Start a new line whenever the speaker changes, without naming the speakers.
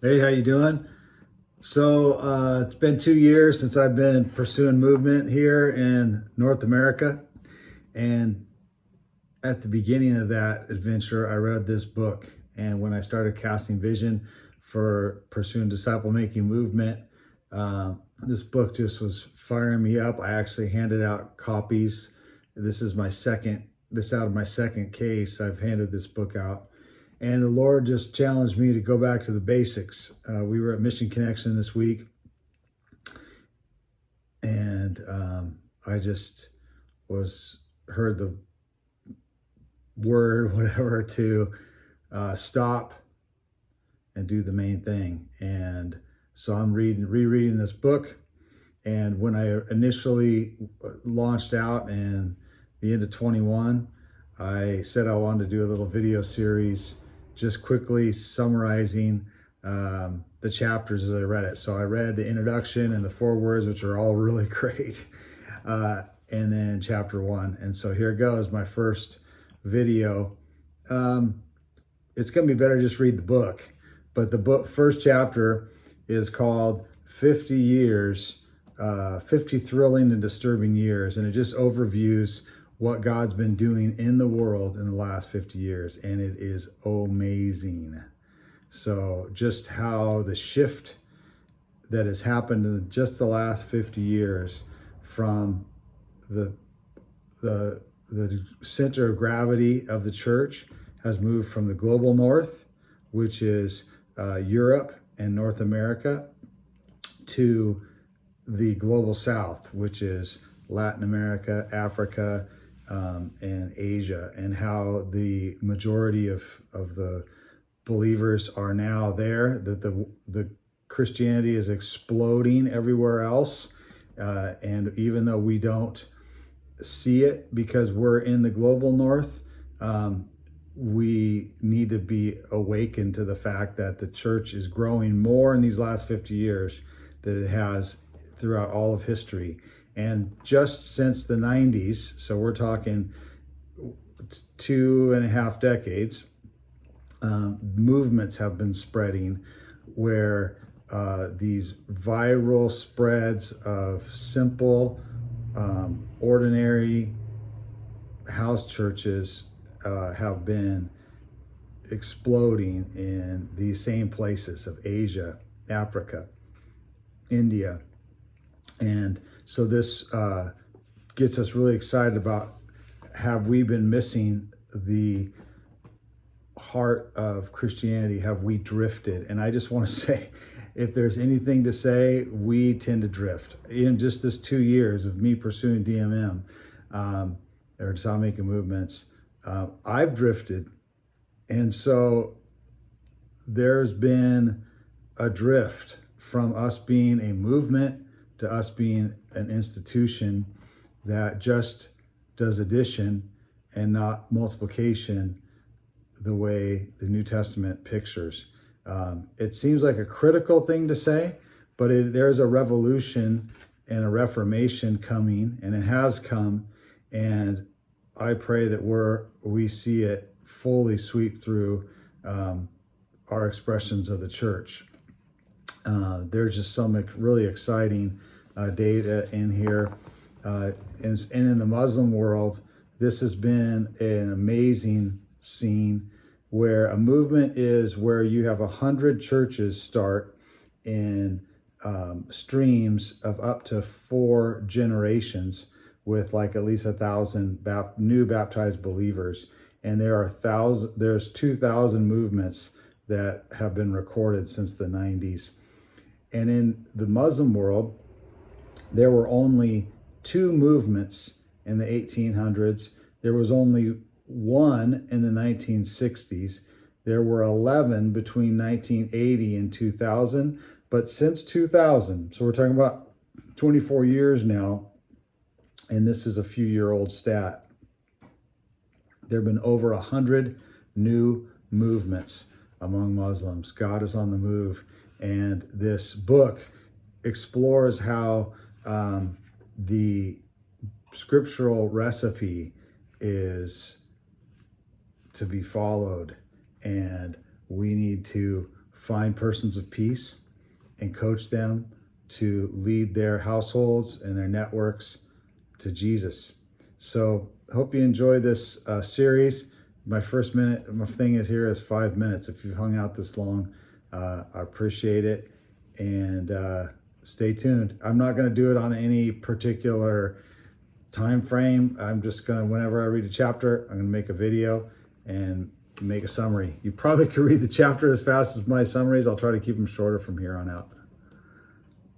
Hey, how you doing? It's been 2 years since I've been pursuing movement here in North America. And at the beginning of that adventure, I read this book. And when I started casting vision for pursuing disciple making movement, this book just was firing me up. I actually handed out copies. This out of my second case, I've handed this book out. And the Lord just challenged me to go back to the basics. We were at Mission Connection this week, and I just heard the word, whatever, to stop and do the main thing. And so I'm rereading this book. And when I initially launched out in the end of 21, I said I wanted to do a little video series just quickly summarizing the chapters as I read it. So I read the introduction and the forewords, which are all really great, and then chapter 1. And so here goes, my first video. It's going to be better just read the book. But the first chapter is called 50 Years, 50 Thrilling and Disturbing Years. And it just overviews what God's been doing in the world in the last 50 years. And it is amazing. So just how the shift that has happened in just the last 50 years from the center of gravity of the church has moved from the global north, which is Europe and North America, to the global south, which is Latin America, Africa, and Asia, and how the majority of the believers are now there, that the Christianity is exploding everywhere else. And even though we don't see it because we're in the global north, we need to be awakened to the fact that the church is growing more in these last 50 years than it has throughout all of history. And just since the 90s, so we're talking 2.5 decades, movements have been spreading where these viral spreads of simple, ordinary house churches have been exploding in these same places of Asia, Africa, India. And so this gets us really excited about, have we been missing the heart of Christianity? Have we drifted? And I just want to say, if there's anything to say, we tend to drift. In just this 2 years of me pursuing DMM, or disciple making movements, I've drifted. And so there's been a drift from us being a movement to us being an institution that just does addition and not multiplication the way the New Testament pictures. It seems like a critical thing to say, but there's a revolution and a reformation coming, and it has come. And I pray that we see it fully sweep through our expressions of the church. There's just some really exciting data in here. And in the Muslim world, this has been an amazing scene where a movement is where you have 100 churches start in streams of up to 4 generations with like at least 1,000 new baptized believers. And there's 2,000 movements that have been recorded since the 90s. And in the Muslim world, there were only 2 movements in the 1800s. There was only 1 in the 1960s. There were 11 between 1980 and 2000. But since 2000, so we're talking about 24 years now, and this is a few-year-old stat, there have been over 100 new movements among Muslims. God is on the move. And this book explores how the scriptural recipe is to be followed, and we need to find persons of peace and coach them to lead their households and their networks to Jesus. So hope you enjoy this series. My thing is here is 5 minutes. If you've hung out this long, I appreciate it. And stay tuned. I'm not going to do it on any particular time frame. I'm just going to, whenever I read a chapter, I'm going to make a video and make a summary. You probably could read the chapter as fast as my summaries. I'll try to keep them shorter from here on out.